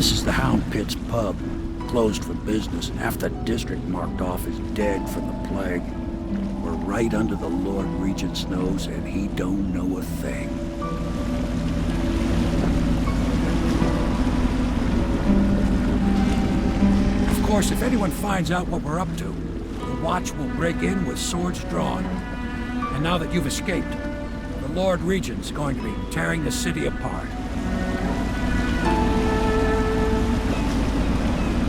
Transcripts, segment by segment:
This is the Hound Pit's pub. Closed for business. Half the district marked off as dead from the plague. We're right under the Lord Regent's nose, and he don't know a thing. Of course, if anyone finds out what we're up to, the Watch will break in with swords drawn. And now that you've escaped, the Lord Regent's going to be tearing the city apart.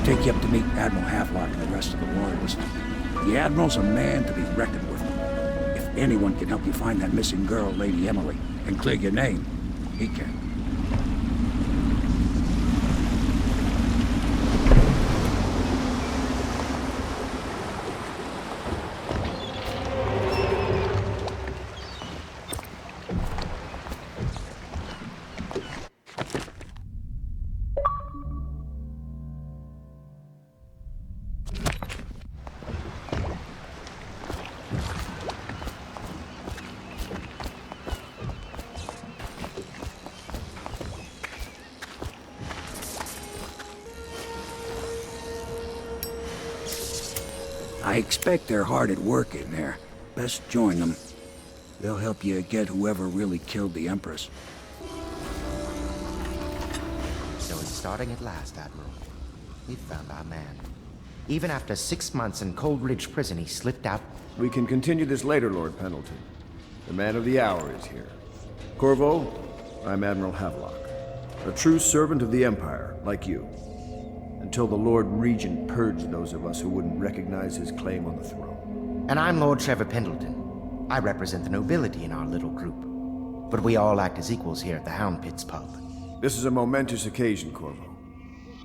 Take you up to meet Admiral Havelock and the rest of the Loyalists. The Admiral's a man to be reckoned with. If anyone can help you find that missing girl, Lady Emily, and clear your name, he can. I expect they're hard at work in there. Best join them. They'll help you get whoever really killed the Empress. So it's starting at last, Admiral. We've found our man. Even after 6 months in Cold Ridge Prison, he slipped out. We can continue this later, Lord Pendleton. The man of the hour is here. Corvo, I'm Admiral Havelock. A true servant of the Empire, like you. Until the Lord Regent purged those of us who wouldn't recognize his claim on the throne. And I'm Lord Trevor Pendleton. I represent the nobility in our little group. But we all act as equals here at the Hound Pit's pub. This is a momentous occasion, Corvo.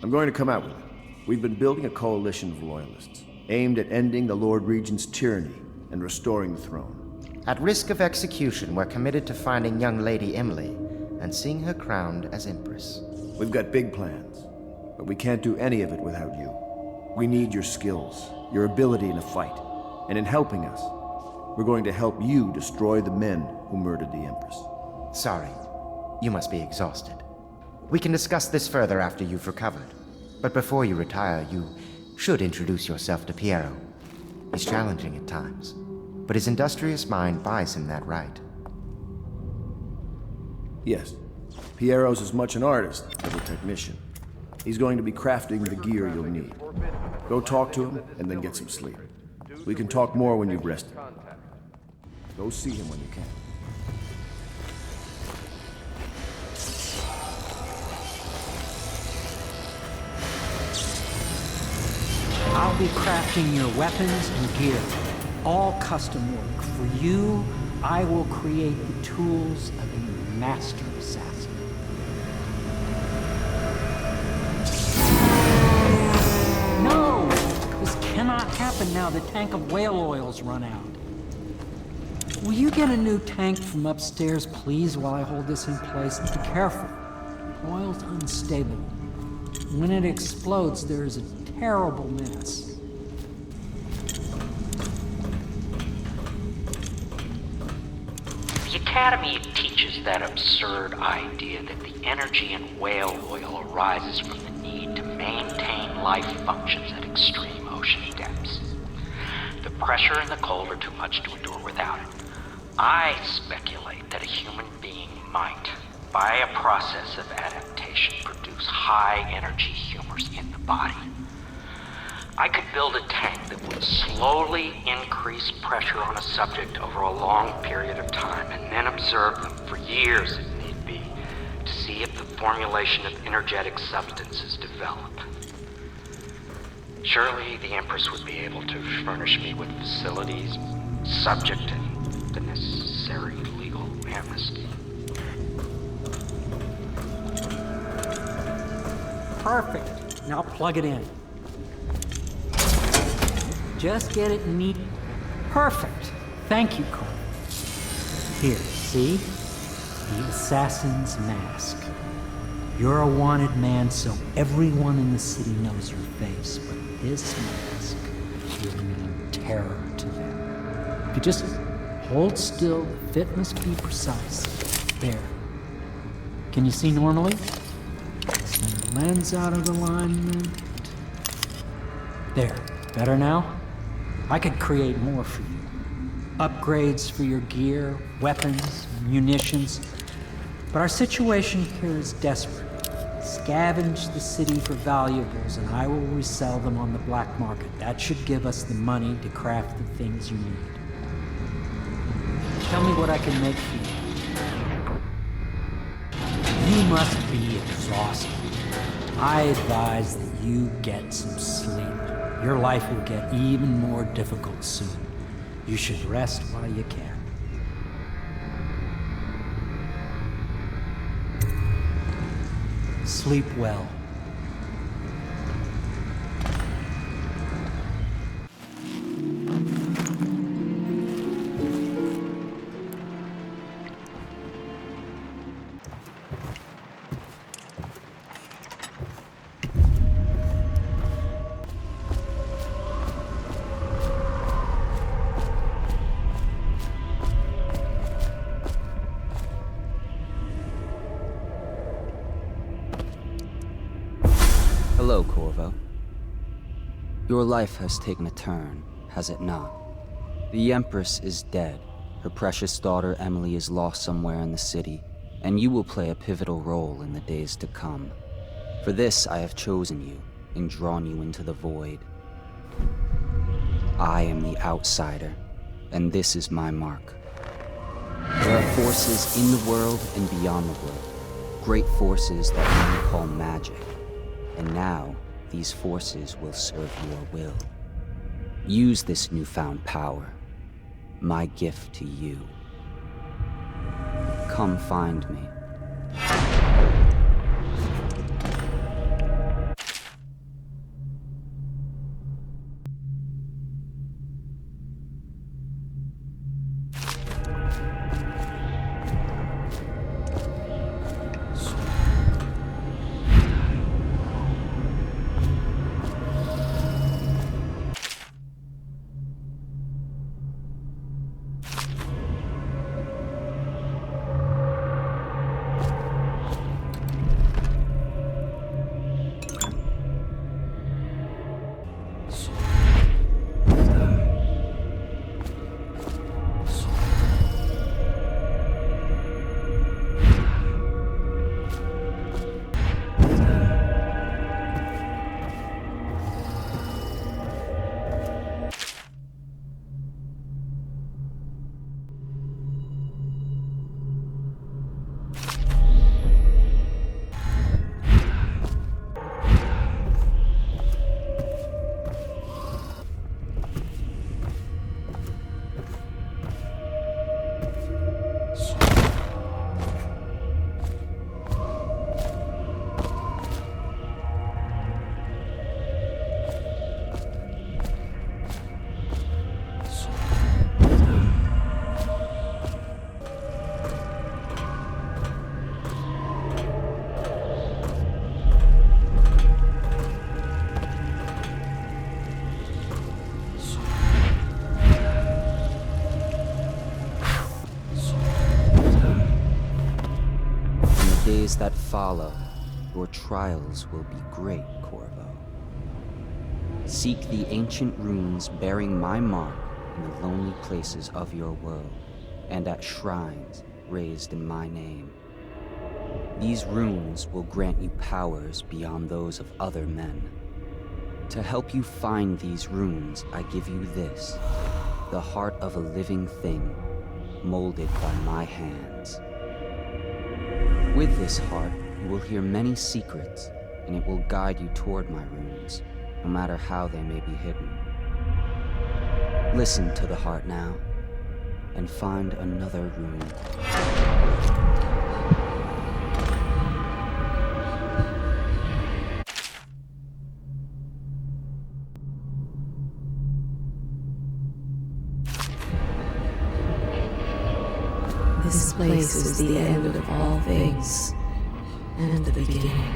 I'm going to come out with it. We've been building a coalition of loyalists, aimed at ending the Lord Regent's tyranny and restoring the throne. At risk of execution, we're committed to finding young Lady Emily and seeing her crowned as Empress. We've got big plans, but we can't do any of it without you. We need your skills, your ability in a fight, and in helping us, we're going to help you destroy the men who murdered the Empress. Sorry, you must be exhausted. We can discuss this further after you've recovered. But before you retire, you should introduce yourself to Piero. He's challenging at times, but his industrious mind buys him that right. Yes, Piero's as much an artist as a technician. He's going to be crafting the gear you'll need. Go talk to him, and then get some sleep. We can talk more when you've rested. Go see him when you can. I'll be crafting your weapons and gear. All custom work. For you, I will create the tools of a master assassin. No! This cannot happen now. The tank of whale oil's run out. Will you get a new tank from upstairs, please, while I hold this in place? Be careful. Oil's unstable. When it explodes, there is a terrible mess. The Academy teaches that absurd idea that the energy in whale oil arises from the need to maintain life functions at extreme ocean depths. The pressure and the cold are too much to endure without it. I speculate that a human being might, by a process of adaptation, produce high-energy humors in the body. I could build a tank that would slowly increase pressure on a subject over a long period of time and then observe them for years if need be to see if the formulation of energetic substances develop. Surely the Empress would be able to furnish me with facilities subject to the necessary legal amnesty. Perfect. Now plug it in. Just get it neat. Perfect. Thank you, Cole. Here, see? The assassin's mask. You're a wanted man, so everyone in the city knows your face, but this mask will mean terror to them. If you just hold still, the fit must be precise. There. Can you see normally? Lens out of alignment. There, better now? I could create more for you. Upgrades for your gear, weapons, munitions. But our situation here is desperate. Scavenge the city for valuables and I will resell them on the black market. That should give us the money to craft the things you need. Tell me what I can make for you. You must be exhausted. I advise that you get some sleep. Your life will get even more difficult soon. You should rest while you can. Sleep well. Hello, Corvo. Your life has taken a turn, has it not? The Empress is dead. Her precious daughter Emily is lost somewhere in the city, and you will play a pivotal role in the days to come. For this, I have chosen you and drawn you into the void. I am the outsider, and this is my mark. There are forces in the world and beyond the world, great forces that men call magic. And now, these forces will serve your will. Use this newfound power, my gift to you. Come find me. Days that follow, your trials will be great, Corvo. Seek the ancient runes bearing my mark in the lonely places of your world, and at shrines raised in my name. These runes will grant you powers beyond those of other men. To help you find these runes, I give you this, the heart of a living thing, molded by my hands. With this heart, you will hear many secrets, and it will guide you toward my runes, no matter how they may be hidden. Listen to the heart now, and find another rune. This place is the end of all things, and the beginning.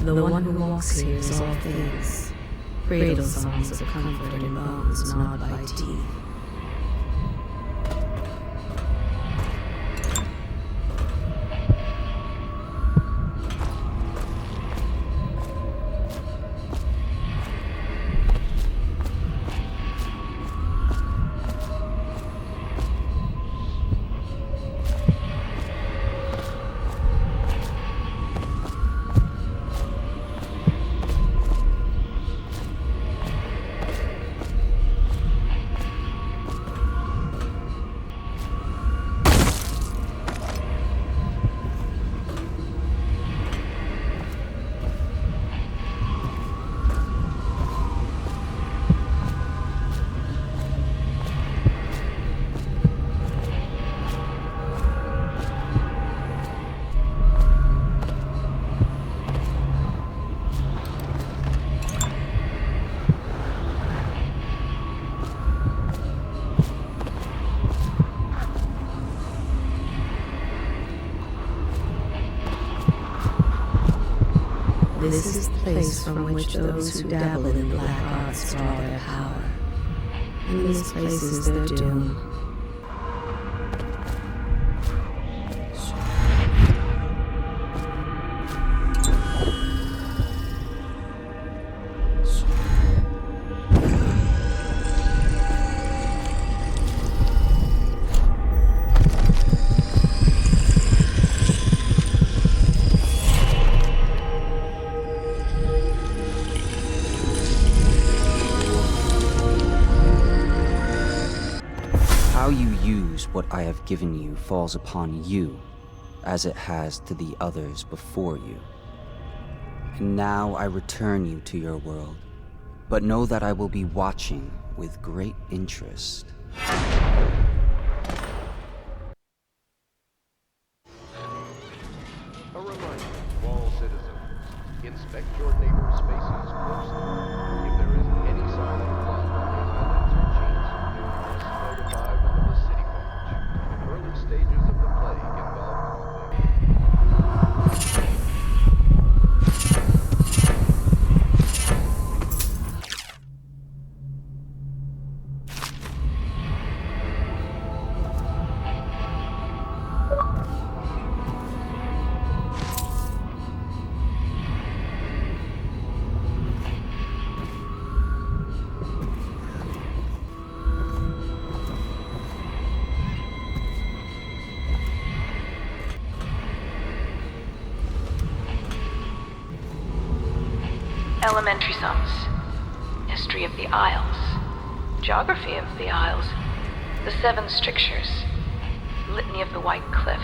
The one who walks here is all things, Cradle songs of comfort in bones gnawed by teeth. This is the place from which those who dabble in black arts draw their power. And this place is their doom. How you use what I have given you falls upon you, as it has to the others before you. And now I return you to your world, but know that I will be watching with great interest. A reminder to all citizens, inspect your neighbor's spaces closely. If there is any sign of blood on the islands or cheats, you must notify one of the city watch. Early stages of the plague involve coughing. Elementary sums, history of the Isles, geography of the Isles, the Seven Strictures, litany of the White Cliff,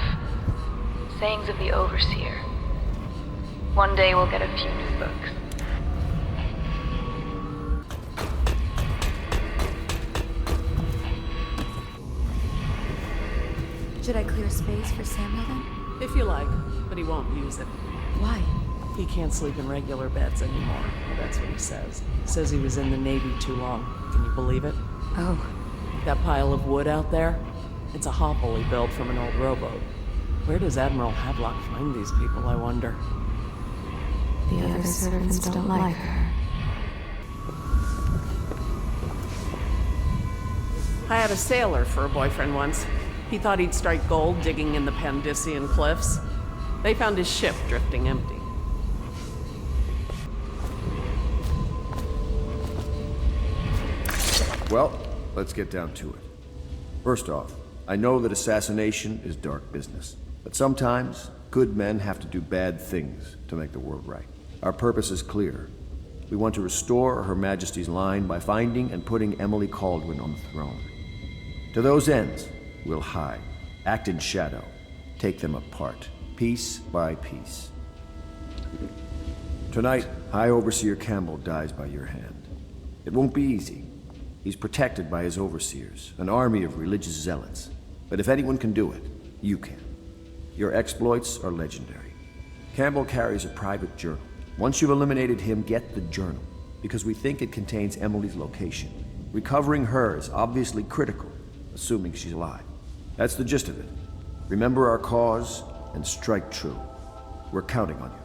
sayings of the Overseer. One day we'll get a few new books. Should I clear space for Samuel then? If you like, but he won't use it. Why? He can't sleep in regular beds anymore. Well, that's what he says. Says he was in the Navy too long. Can you believe it? Oh. That pile of wood out there? It's a hovel he built from an old rowboat. Where does Admiral Havelock find these people, I wonder? The other servants don't like her. I had a sailor for a boyfriend once. He thought he'd strike gold digging in the Pandician cliffs. They found his ship drifting empty. Well, let's get down to it. First off, I know that assassination is dark business, but sometimes good men have to do bad things to make the world right. Our purpose is clear. We want to restore Her Majesty's line by finding and putting Emily Kaldwin on the throne. To those ends, we'll hide, act in shadow, take them apart, piece by piece. Tonight, High Overseer Campbell dies by your hand. It won't be easy. He's protected by his overseers, an army of religious zealots. But if anyone can do it, you can. Your exploits are legendary. Campbell carries a private journal. Once you've eliminated him, get the journal, because we think it contains Emily's location. Recovering her is obviously critical, assuming she's alive. That's the gist of it. Remember our cause and strike true. We're counting on you.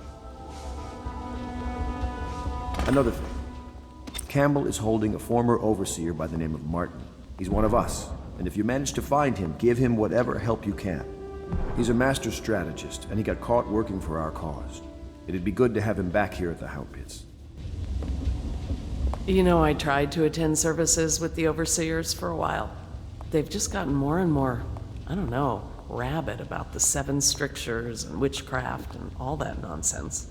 Another thing. Campbell is holding a former overseer by the name of Martin. He's one of us, and if you manage to find him, give him whatever help you can. He's a master strategist, and he got caught working for our cause. It'd be good to have him back here at the Hound Pits. You know, I tried to attend services with the overseers for a while. They've just gotten more and more, I don't know, rabid about the 7 strictures and witchcraft and all that nonsense.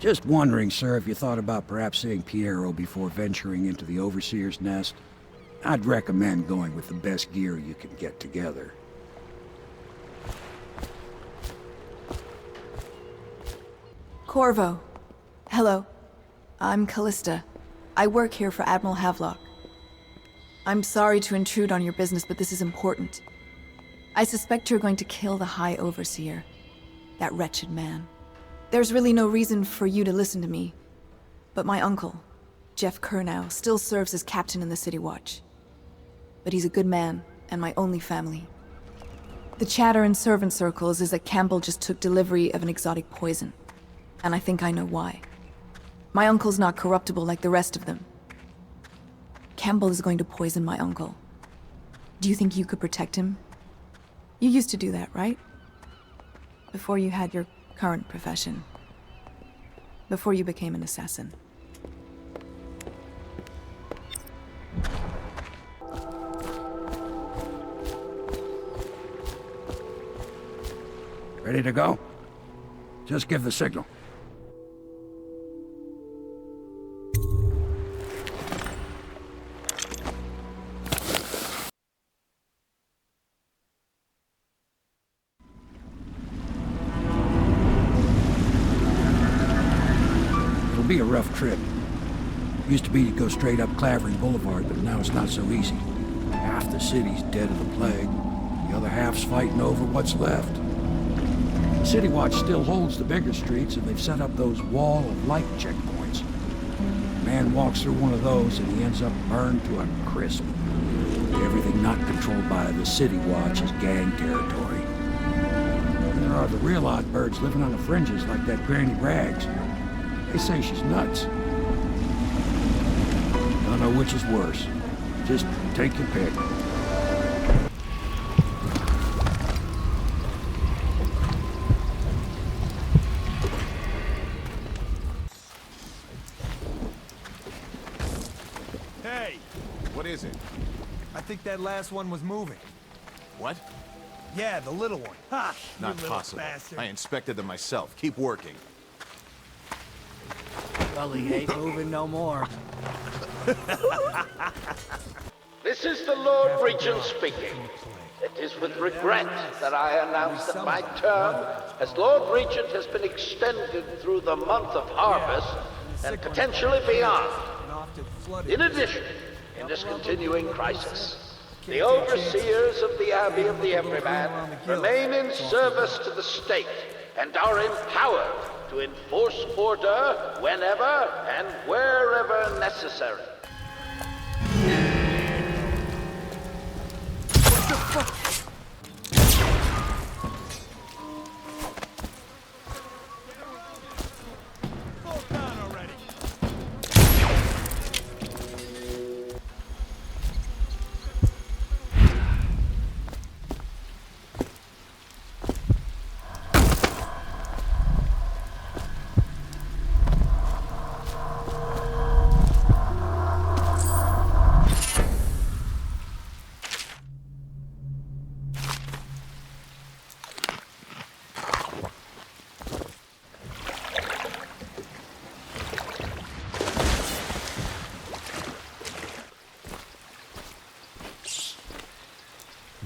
Just wondering, sir, if you thought about perhaps seeing Piero before venturing into the Overseer's nest. I'd recommend going with the best gear you can get together. Corvo. Hello. I'm Callista. I work here for Admiral Havelock. I'm sorry to intrude on your business, but this is important. I suspect you're going to kill the High Overseer. That wretched man. There's really no reason for you to listen to me. But my uncle, Jeff Kernow, still serves as captain in the City Watch. But he's a good man, and my only family. The chatter in servant circles is that Campbell just took delivery of an exotic poison. And I think I know why. My uncle's not corruptible like the rest of them. Campbell is going to poison my uncle. Do you think you could protect him? You used to do that, right? Before you had your current profession. Before you became an assassin. Ready to go? Just give the signal. It'll be a rough trip. Used to be to go straight up Clavering Boulevard, but now it's not so easy. Half the city's dead of the plague. The other half's fighting over what's left. The City Watch still holds the bigger streets, and they've set up those wall of light checkpoints. A man walks through one of those, and he ends up burned to a crisp. Everything not controlled by the City Watch is gang territory. And there are the real odd birds living on the fringes, like that Granny Rags. They say she's nuts. Don't know which is worse. Just take your pick. Hey! What is it? I think that last one was moving. What? Yeah, the little one. Ha! Not possible. Bastard. I inspected them myself. Keep working. Well, he ain't moving no more. This is the Lord Regent speaking. It is with regret that I announce that my term as Lord Regent has been extended through the month of harvest and potentially beyond. In addition, in this continuing crisis, the overseers of the Abbey of the Everyman remain in service to the state and are empowered to enforce order whenever and wherever necessary. What the fuck?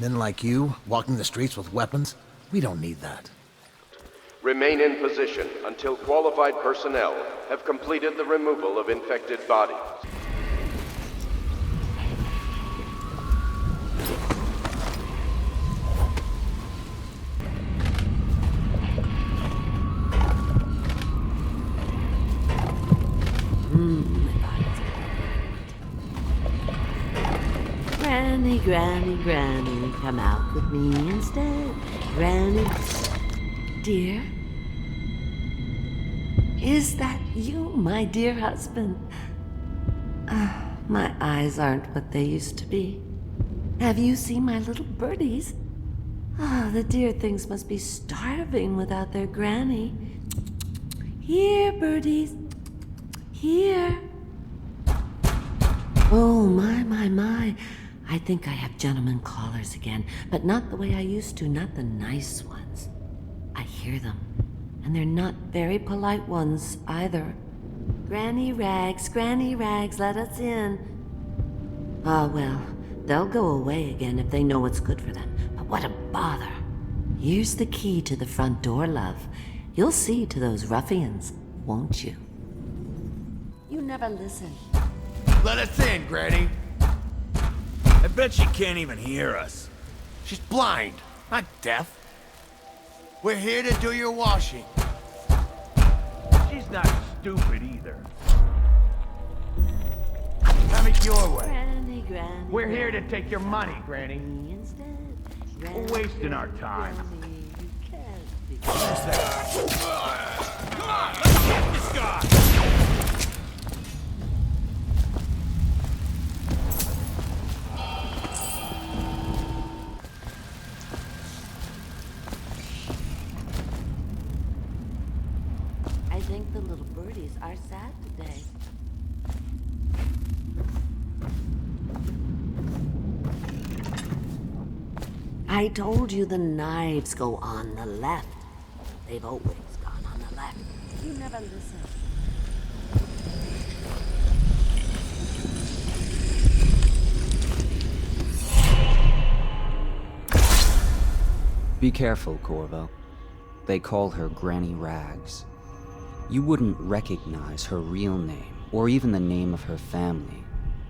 Men like you, walking the streets with weapons? We don't need that. Remain in position until qualified personnel have completed the removal of infected bodies. Granny, come out with me instead. Granny. Dear? Is that you, my dear husband? My eyes aren't what they used to be. Have you seen my little birdies? The dear things must be starving without their granny. Here, birdies. Here. Oh, my. I think I have gentlemen callers again, but not the way I used to, not the nice ones. I hear them, and they're not very polite ones either. Granny Rags, let us in. Well, they'll go away again if they know what's good for them, but what a bother. Here's the key to the front door, love. You'll see to those ruffians, won't you? You never listen. Let us in, Granny. I bet she can't even hear us. She's blind, not deaf. We're here to do your washing. She's not stupid either. Have it your way. Granny. We're here to take your money, Granny. We're wasting our time. Who's that? Come on, let's get this guy! I think the little birdies are sad today. I told you the knives go on the left. They've always gone on the left. You never listen. Be careful, Corvo. They call her Granny Rags. You wouldn't recognize her real name, or even the name of her family,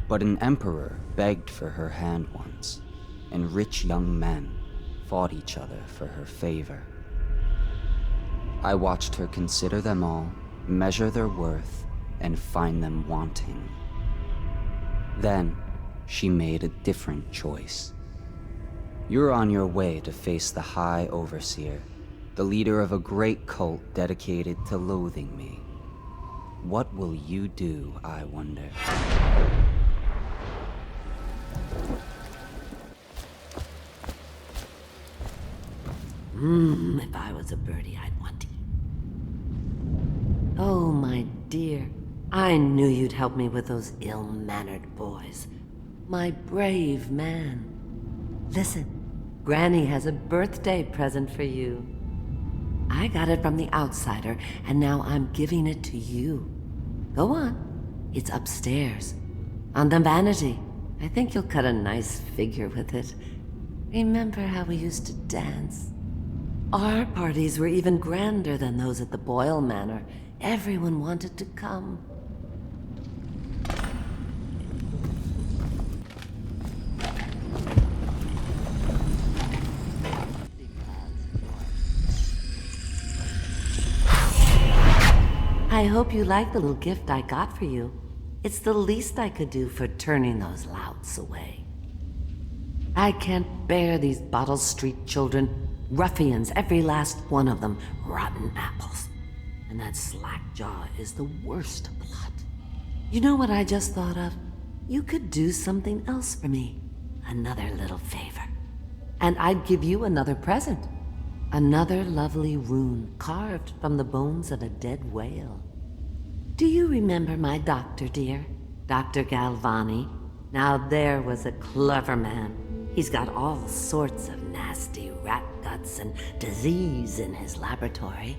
but an emperor begged for her hand once, and rich young men fought each other for her favor. I watched her consider them all, measure their worth, and find them wanting. Then, she made a different choice. You're on your way to face the High Overseer, the leader of a great cult dedicated to loathing me. What will you do, I wonder? If I was a birdie, I'd want to eat. Oh, my dear. I knew you'd help me with those ill-mannered boys. My brave man. Listen, Granny has a birthday present for you. I got it from the outsider, and now I'm giving it to you. Go on. It's upstairs. On the vanity. I think you'll cut a nice figure with it. Remember how we used to dance? Our parties were even grander than those at the Boyle Manor. Everyone wanted to come. I hope you like the little gift I got for you. It's the least I could do for turning those louts away. I can't bear these Bottle Street children. Ruffians, every last one of them. Rotten apples. And that slack jaw is the worst of the lot. You know what I just thought of? You could do something else for me. Another little favor. And I'd give you another present. Another lovely rune carved from the bones of a dead whale. Do you remember my doctor, dear? Dr. Galvani? Now there was a clever man. He's got all sorts of nasty rat guts and disease in his laboratory.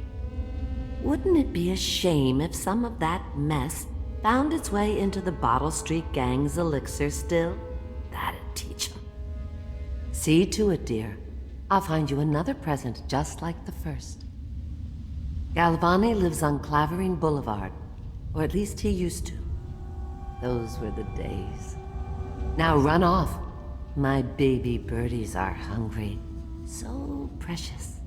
Wouldn't it be a shame if some of that mess found its way into the Bottle Street Gang's elixir still? That'd teach them. See to it, dear. I'll find you another present just like the first. Galvani lives on Clavering Boulevard, or at least he used to. Those were the days. Now run off. My baby birdies are hungry. So precious.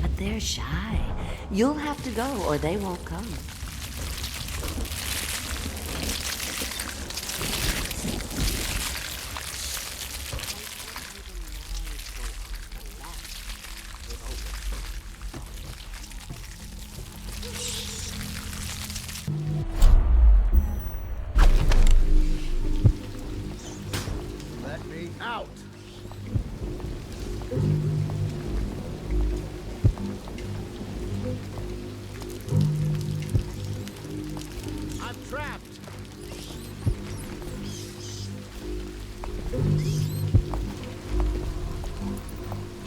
But they're shy. You'll have to go or they won't come. out! I'm trapped!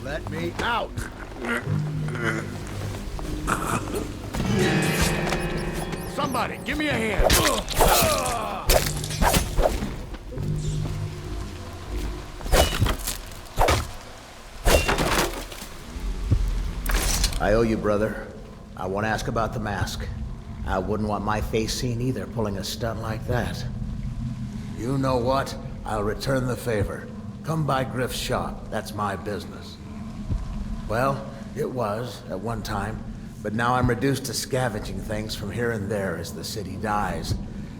Let me out! Somebody, give me a hand! I owe you, brother. I won't ask about the mask. I wouldn't want my face seen either, pulling a stunt like that. You know what? I'll return the favor. Come by Griff's shop. That's my business. Well, it was, at one time, but now I'm reduced to scavenging things from here and there as the city dies.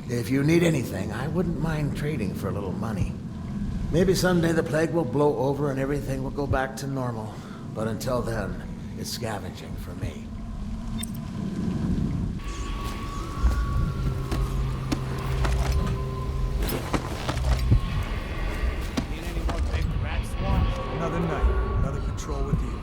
If you need anything, I wouldn't mind trading for a little money. Maybe someday the plague will blow over and everything will go back to normal. But until then, it's scavenging for me. Need any more big rat swamps? Another night, another patrol with you.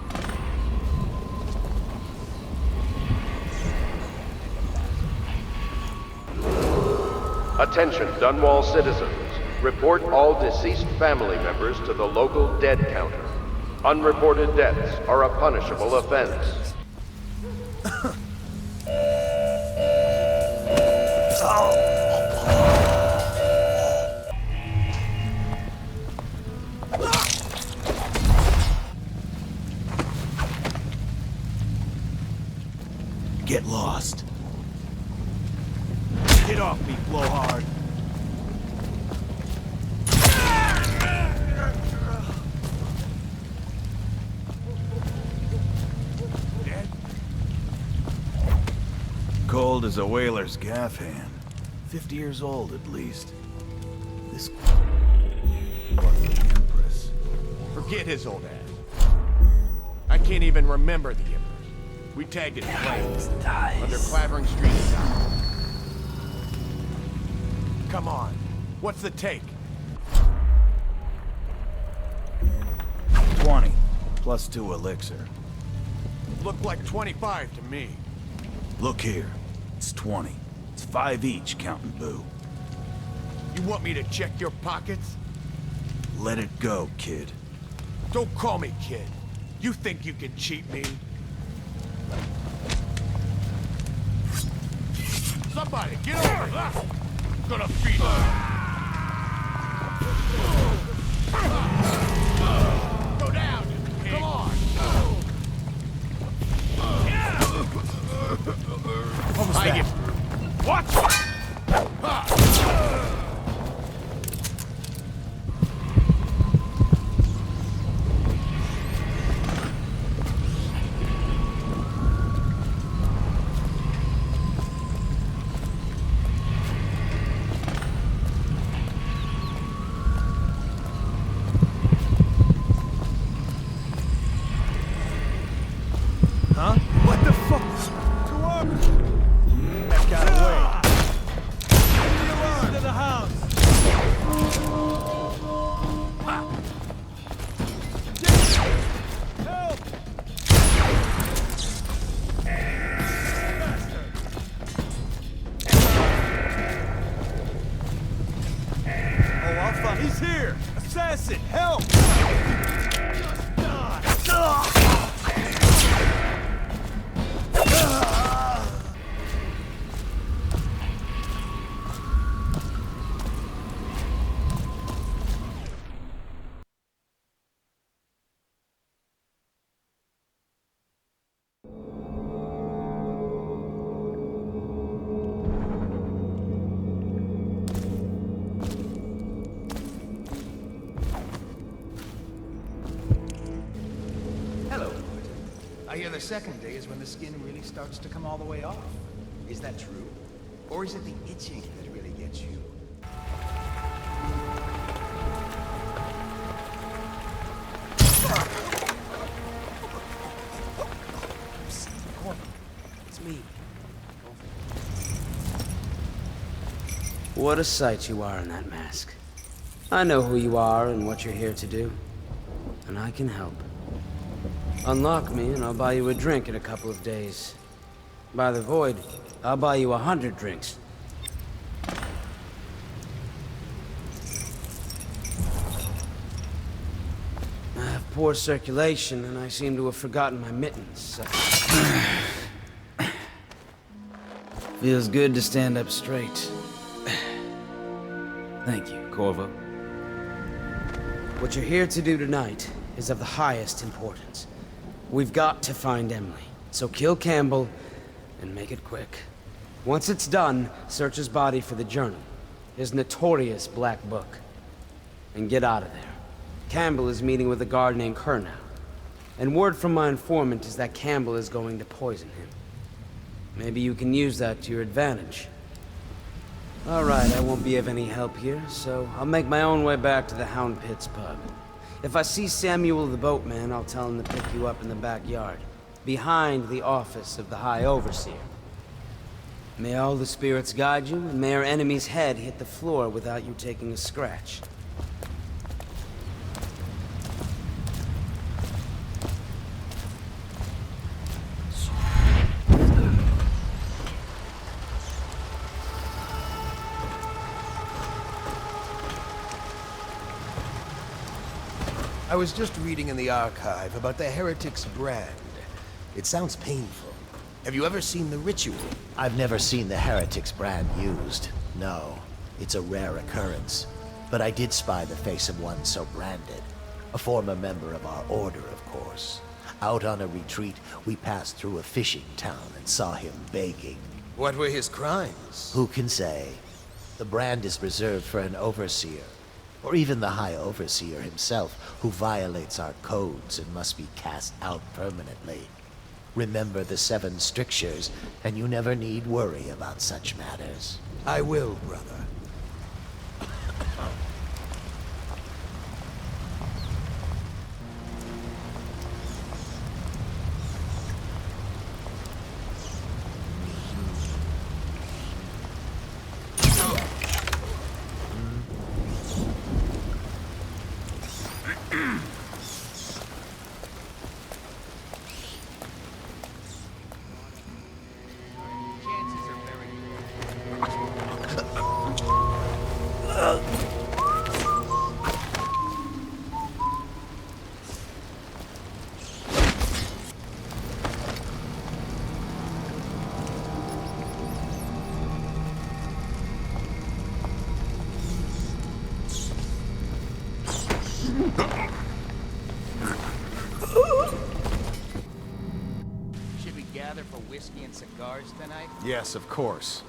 Attention, Dunwall citizens. Report all deceased family members to the local dead counter. Unreported deaths are a punishable offense. Get lost. Get off me, blowhard. Dead? Cold as a whaler's gaff hand. 50 years old, at least. This was the Empress. Forget his old ass. I can't even remember the Empress. We tagged it flames under Clavering Street. Come on. What's the take? 20, plus 2 elixir. Looked like 25 to me. Look here. It's 20. It's 5 each, counting Boo. You want me to check your pockets? Let it go, kid. Don't call me kid. You think you can cheat me? Somebody, get over here! Gonna feed you! Go down, you pig! Come on! What was that? Watch! Huh? What the fuck? Go on! That got away. Leave me alone! To the house! Help! Oh, I'll find. He's here! Assassin, help! Hello. I hear the second day is when the skin really starts to come all the way off. Is that true? Or is it the itching that really gets you? It's me. What a sight you are in that mask. I know who you are and what you're here to do, and I can help. Unlock me and I'll buy you a drink in a couple of days. By the Void, I'll buy you 100 drinks. I have poor circulation and I seem to have forgotten my mittens, so... Feels good to stand up straight. Thank you, Corvo. What you're here to do tonight is of the highest importance. We've got to find Emily, so kill Campbell and make it quick. Once it's done, search his body for the journal, his notorious black book, and get out of there. Campbell is meeting with a guard named Kernow, and word from my informant is that Campbell is going to poison him. Maybe you can use that to your advantage. All right, I won't be of any help here, so I'll make my own way back to the Hound Pits pub. If I see Samuel the boatman, I'll tell him to pick you up in the backyard, behind the office of the High Overseer. May all the spirits guide you, and may our enemy's head hit the floor without you taking a scratch. I was just reading in the archive about the Heretic's brand. It sounds painful. Have you ever seen the ritual? I've never seen the Heretic's brand used. No, it's a rare occurrence. But I did spy the face of one so branded. A former member of our order, of course. Out on a retreat, we passed through a fishing town and saw him begging. What were his crimes? Who can say? The brand is reserved for an overseer. Or even the High Overseer himself, who violates our codes and must be cast out permanently. Remember the 7 strictures, and you never need worry about such matters. I will, brother. Should we gather for whiskey and cigars tonight? Yes, of course.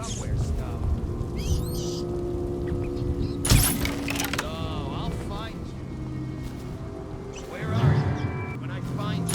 somewhere stuff. No, I'll find you. Where are you? When I find you.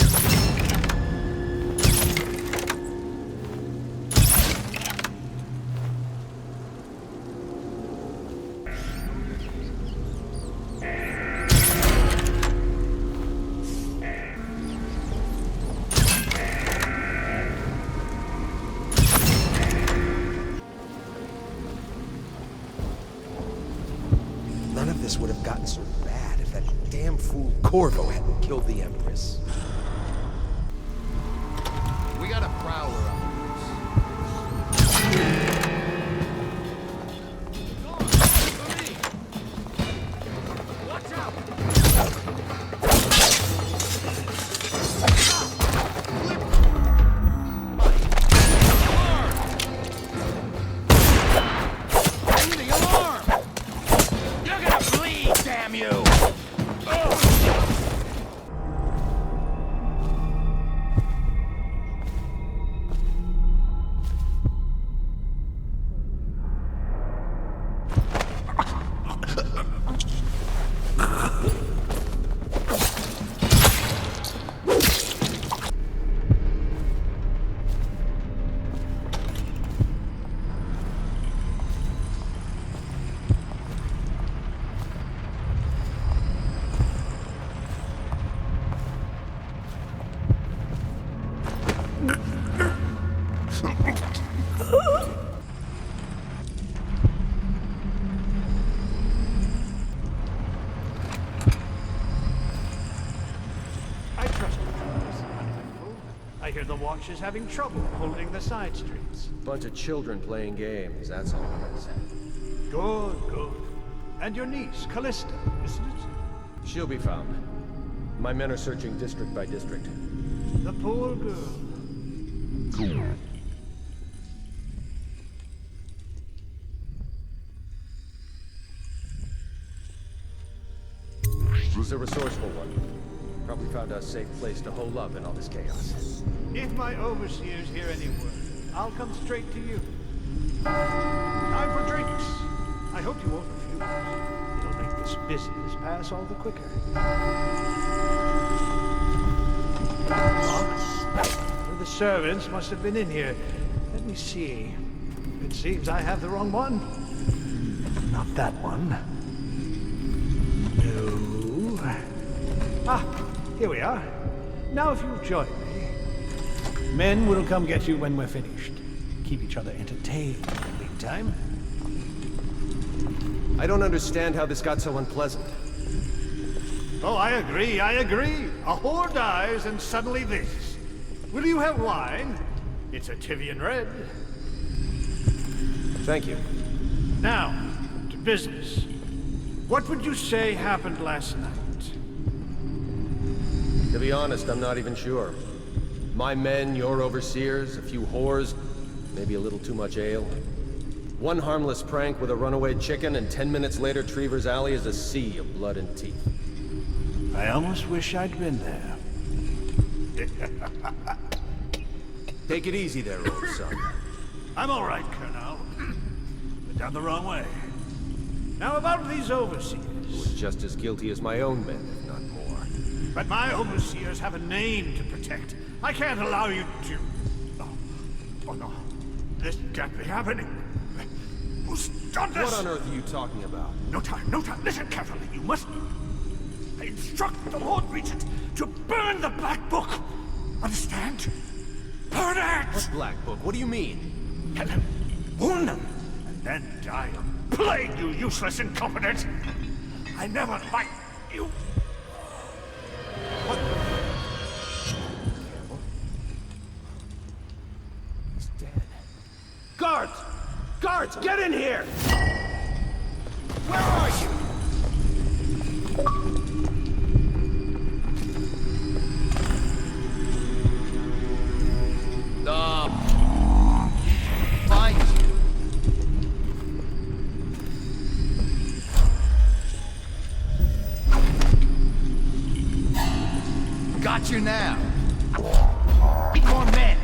None of this would have gotten so bad if that damn fool Corvo hadn't killed the Empress. We got a prowler up. Watch out! Sounding alarm! You're gonna bleed, damn you! I trust you, fellas. I hear the Watch is having trouble holding the side streets. Bunch of children playing games, that's all I'm gonna say. Good, good. And your niece, Callista, isn't it? She'll be found. My men are searching district by district. The poor girl. He's a resourceful one. Probably found a safe place to hole up in all this chaos. If my overseers hear any word, I'll come straight to you. Time for drinks. I hope you won't refuse. It'll make this business pass all the quicker. Well, the servants must have been in here. Let me see. It seems I have the wrong one. Not that one. No. Ah, here we are. Now if you'll join me. Men will come get you when we're finished. Keep each other entertained in the meantime. I don't understand how this got so unpleasant. Oh, I agree, I agree. A whore dies and suddenly this. Will you have wine? It's a Tivian red. Thank you. Now, to business. What would you say happened last night? To be honest, I'm not even sure. My men, your overseers, a few whores, maybe a little too much ale. One harmless prank with a runaway chicken, and 10 minutes later, Trevor's Alley is a sea of blood and teeth. I almost wish I'd been there. Take it easy there, old son. I'm all right, Colonel. But down the wrong way. Now about these overseers. Who was just as guilty as my own men, if not more. But my overseers have a name to protect. I can't allow you to... Oh no. This can't be happening. Who's done this? What on earth are you talking about? No time, no time. Listen carefully. You must... I instruct the Lord Regent to burn the Black Book. Understand? Burn it! What Black Book? What do you mean? Kill him. Wound them. And then die of plague, you useless incompetent. I never liked you. What? Campbell? He's dead. Guards! Guards, get in here! Where are you? Find you. Got you now. More men.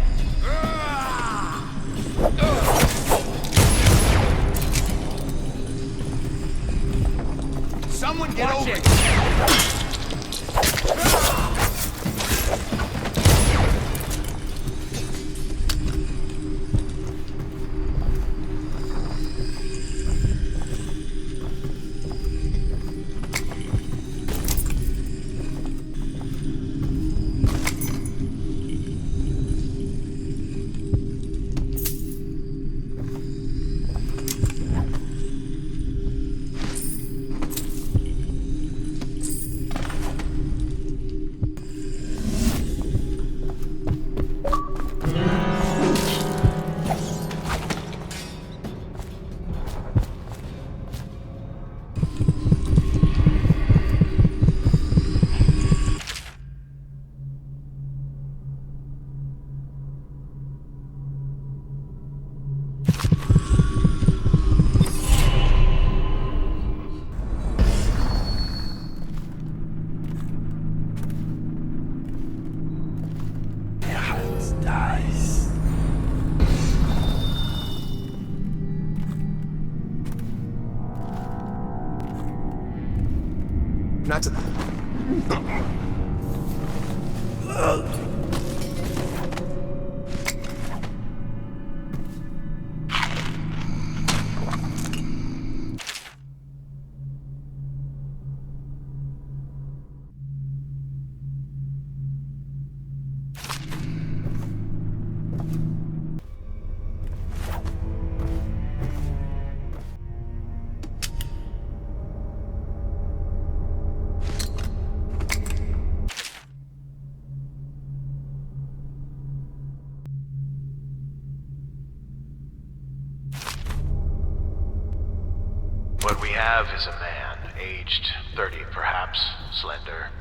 not to... What we have is a man, aged 30 perhaps, slender,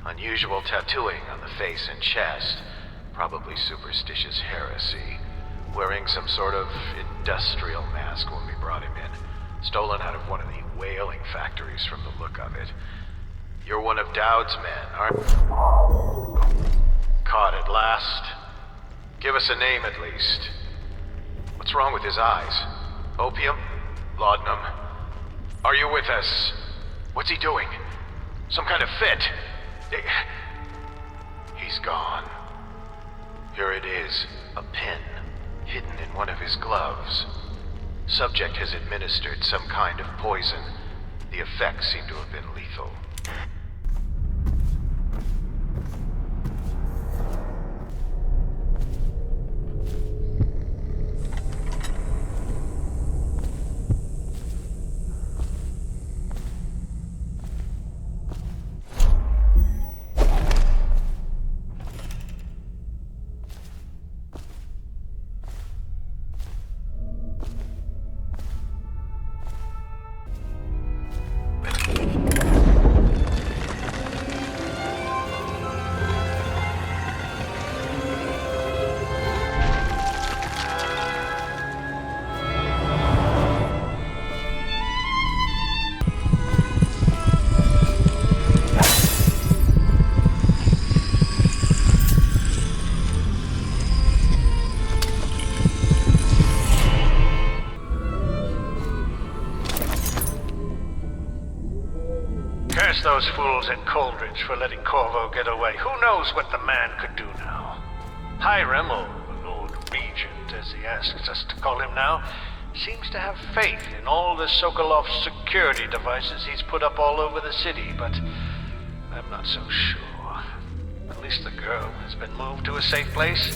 unusual tattooing on the face and chest, probably superstitious heresy, wearing some sort of industrial mask when we brought him in, stolen out of one of the whaling factories from the look of it. You're one of Dowd's men, aren't you? Caught at last? Give us a name at least. What's wrong with his eyes? Opium? Laudanum? Are you with us? What's he doing? Some kind of fit? He's gone. Here it is, a pin, hidden in one of his gloves. Subject has administered some kind of poison. The effects seem to have been lethal. Curse those fools at Coldridge for letting Corvo get away. Who knows what the man could do now? Hiram, or Lord Regent, as he asks us to call him now, seems to have faith in all the Sokolov's security devices he's put up all over the city, but I'm not so sure. At least the girl has been moved to a safe place.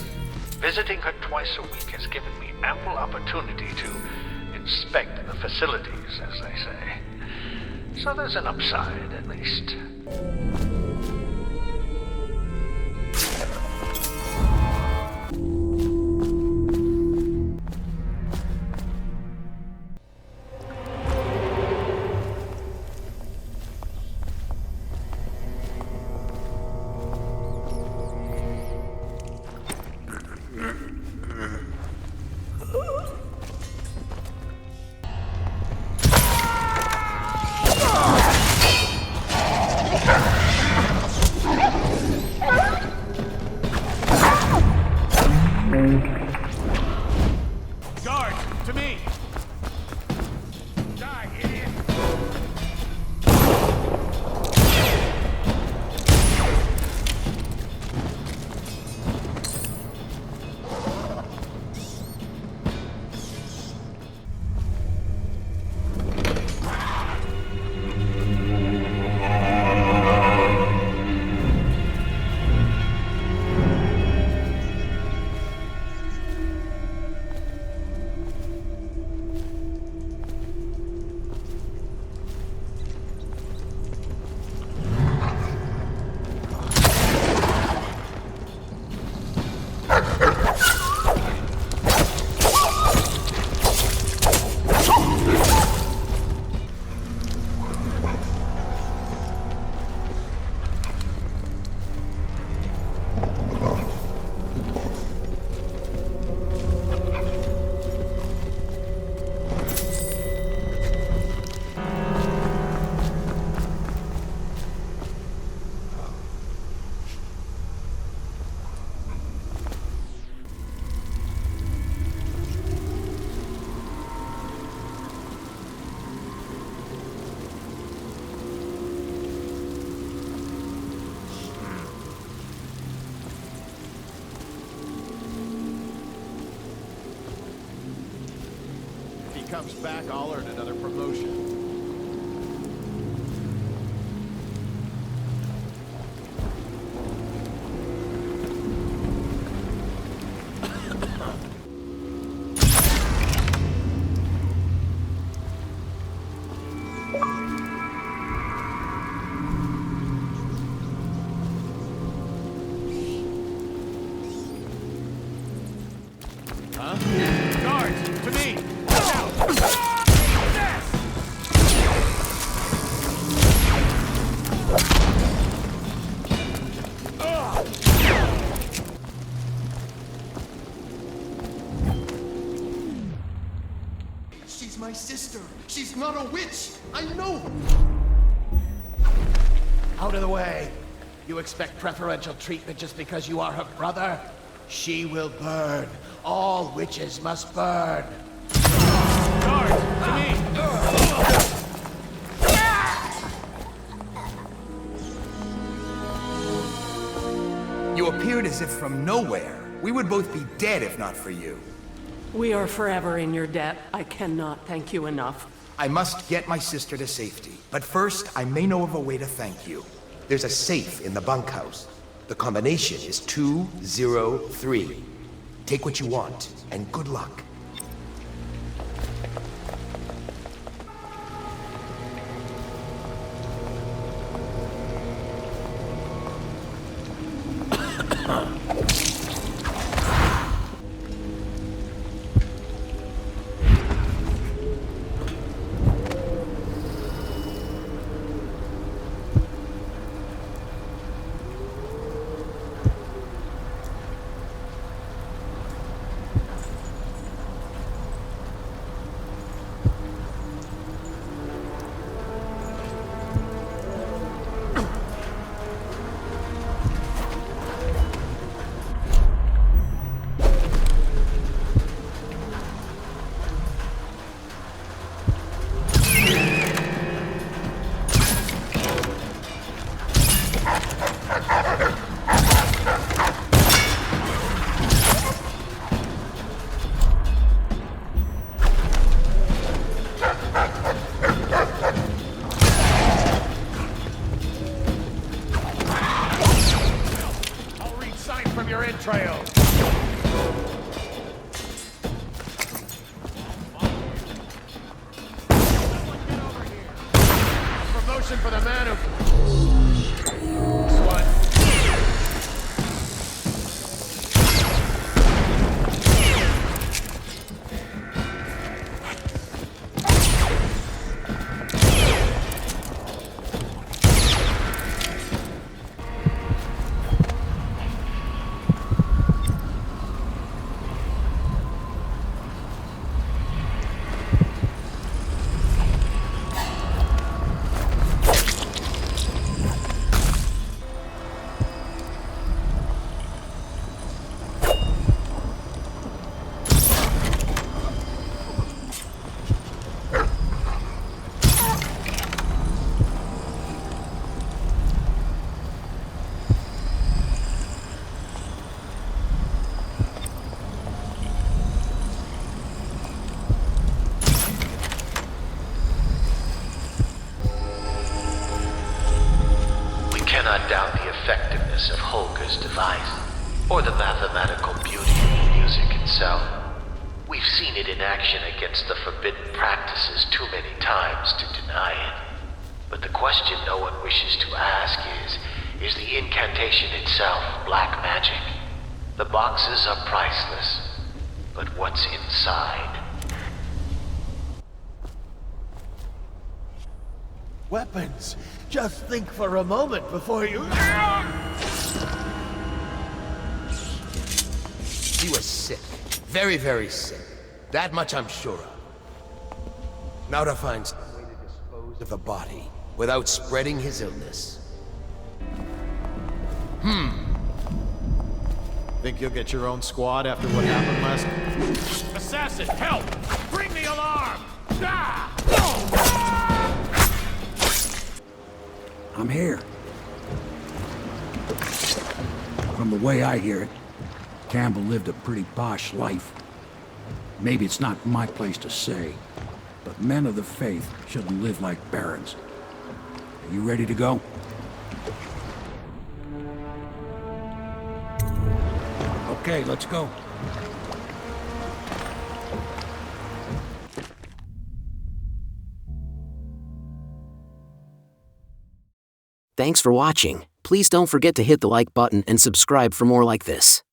Visiting her twice a week has given me ample opportunity to inspect the facilities, as they say. So there's an upside, at least. Guard, to me! Die, idiot! comes back, I'll earn another promotion. Huh? Guards, to me! She's my sister. She's not a witch. I know. Out of the way. You expect preferential treatment just because you are her brother? She will burn. All witches must burn. Guards, to me! You appeared as if from nowhere. We would both be dead if not for you. We are forever in your debt. I cannot thank you enough. I must get my sister to safety. But first, I may know of a way to thank you. There's a safe in the bunkhouse. The combination is 203. Take what you want, and good luck. Trail. Promotion for the man who... Swan. Cannot doubt the effectiveness of Holger's device, or the mathematical beauty of the music itself. We've seen it in action against the forbidden practices too many times to deny it. But the question no one wishes to ask is the incantation itself black magic? The boxes are priceless, but what's inside? Weapons! Just think for a moment before you... He was sick. Very, very sick. That much I'm sure of. Now to find some way to dispose of the body without spreading his illness. Think you'll get your own squad after what happened last... Assassin, help! Bring the alarm! Ah! I'm here. From the way I hear it, Campbell lived a pretty posh life. Maybe it's not my place to say. But men of the faith shouldn't live like barons. Are you ready to go? Okay, let's go. Thanks for watching. Please don't forget to hit the like button and subscribe for more like this.